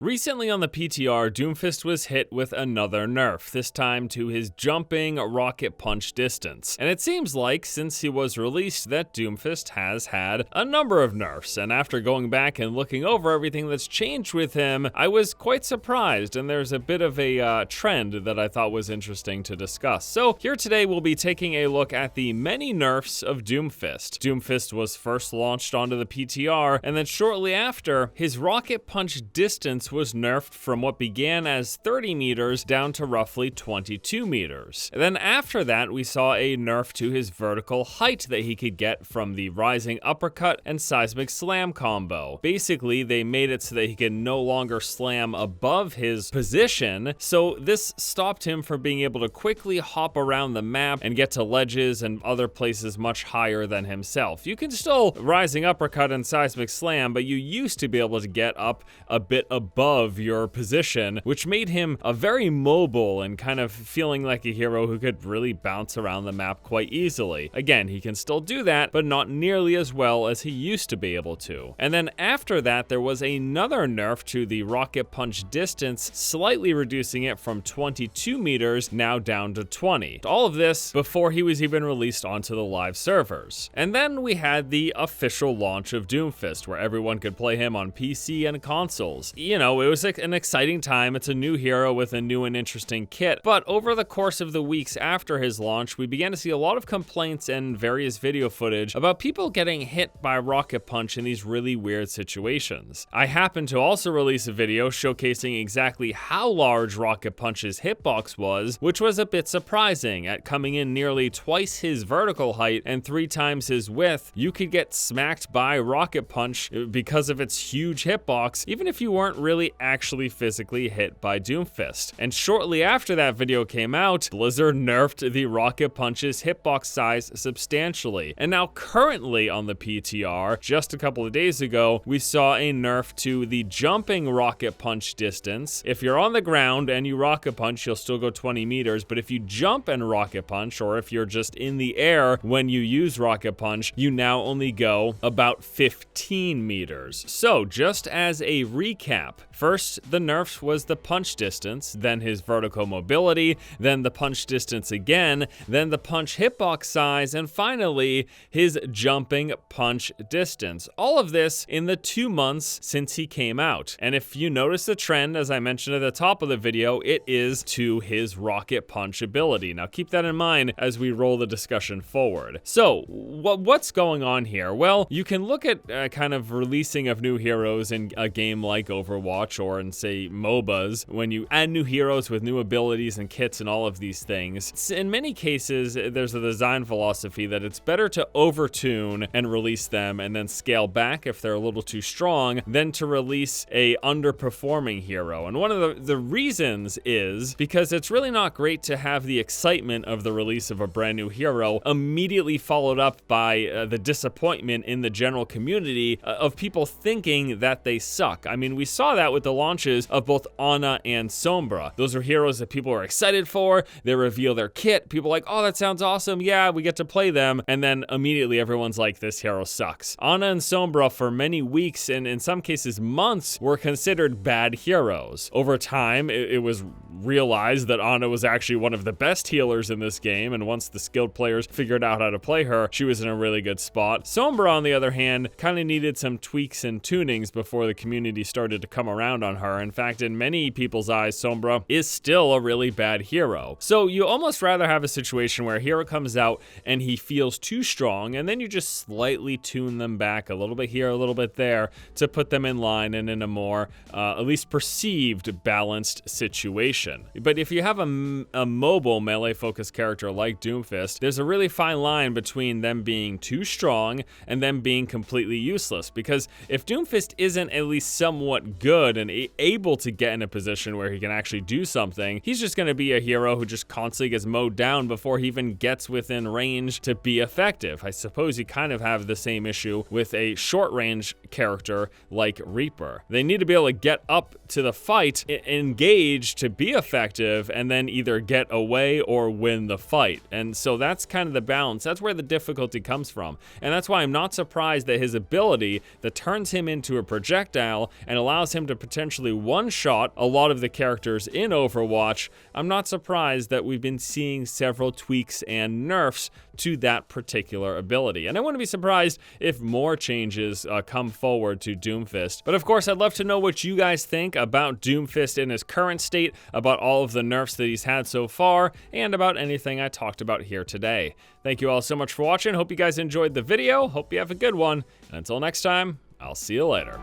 Recently on the PTR, Doomfist was hit with another nerf, this time to his jumping rocket punch distance. And it seems like, since he was released, that Doomfist has had a number of nerfs, and after going back and looking over everything that's changed with him, I was quite surprised, and there's a bit of a trend that I thought was interesting to discuss. So here today we'll be taking a look at the many nerfs of Doomfist. Doomfist was first launched onto the PTR, and then shortly after, his rocket punch distance was nerfed from what began as 30 meters down to roughly 22 meters. And then after that, we saw a nerf to his vertical height that he could get from the rising uppercut and seismic slam combo. Basically, they made it so that he could no longer slam above his position, so this stopped him from being able to quickly hop around the map and get to ledges and other places much higher than himself. You can still rising uppercut and seismic slam, but you used to be able to get up a bit above your position, which made him a very mobile and kind of feeling like a hero who could really bounce around the map quite easily. Again, he can still do that, but not nearly as well as he used to be able to. And then after that, there was another nerf to the rocket punch distance, slightly reducing it from 22 meters now down to 20. All of this before he was even released onto the live servers. And then we had the official launch of Doomfist, where everyone could play him on PC and consoles. You know, it was an exciting time. It's a new hero with a new and interesting kit, but over the course of the weeks after his launch, we began to see a lot of complaints and various video footage about people getting hit by rocket punch in these really weird situations. I happened to also release a video showcasing exactly how large rocket punch's hitbox was, which was a bit surprising. At coming in nearly twice his vertical height and 3 times his width, you could get smacked by rocket punch because of its huge hitbox, even if you weren't really actually physically hit by Doomfist. And shortly after that video came out, Blizzard nerfed the rocket punch's hitbox size substantially. And now currently on the PTR, just a couple of days ago, we saw a nerf to the jumping rocket punch distance. If you're on the ground and you rocket punch, you'll still go 20 meters, but if you jump and rocket punch, or if you're just in the air when you use rocket punch, you now only go about 15 meters. So just as a recap, first, the nerfs was the punch distance, then his vertical mobility, then the punch distance again, then the punch hitbox size, and finally, his jumping punch distance. All of this in the 2 months since he came out. And if you notice the trend, as I mentioned at the top of the video, it is to his rocket punch ability. Now keep that in mind as we roll the discussion forward. So, what's going on here? Well, you can look at kind of releasing of new heroes in a game like Overwatch or in, say, MOBAs, when you add new heroes with new abilities and kits and all of these things. In many cases, there's a design philosophy that it's better to overtune and release them and then scale back if they're a little too strong than to release a underperforming hero. And one of the reasons is because it's really not great to have the excitement of the release of a brand new hero immediately followed up by the disappointment in the general community of people thinking that they suck. I mean, we saw that with the launches of both Ana and Sombra. Those are heroes that people are excited for. They reveal their kit. People are like, oh, that sounds awesome. Yeah, we get to play them. And then immediately everyone's like, this hero sucks. Ana and Sombra for many weeks and in some cases months were considered bad heroes. Over time, it was realized that Ana was actually one of the best healers in this game, and once the skilled players figured out how to play her, she was in a really good spot. Sombra, on the other hand, kind of needed some tweaks and tunings before the community started to come around on her. In fact, in many people's eyes, Sombra is still a really bad hero. So you almost rather have a situation where a hero comes out and he feels too strong, and then you just slightly tune them back a little bit here, a little bit there, to put them in line and in a more, at least perceived, balanced situation. But if you have a mobile melee-focused character like Doomfist, there's a really fine line between them being too strong and them being completely useless. Because if Doomfist isn't at least somewhat good and able to get in a position where he can actually do something, he's just going to be a hero who just constantly gets mowed down before he even gets within range to be effective. I suppose you kind of have the same issue with a short-range character like Reaper. They need to be able to get up to the fight, engage to be be effective and then either get away or win the fight. And so that's kind of the balance. That's where the difficulty comes from. And that's why I'm not surprised that his ability that turns him into a projectile and allows him to potentially one-shot a lot of the characters in Overwatch, I'm not surprised that we've been seeing several tweaks and nerfs to that particular ability. And I wouldn't be surprised if more changes come forward to Doomfist. But of course, I'd love to know what you guys think about Doomfist in his current state, about all of the nerfs that he's had so far, and about anything I talked about here today. Thank you all so much for watching. Hope you guys enjoyed the video. Hope you have a good one. And until next time, I'll see you later.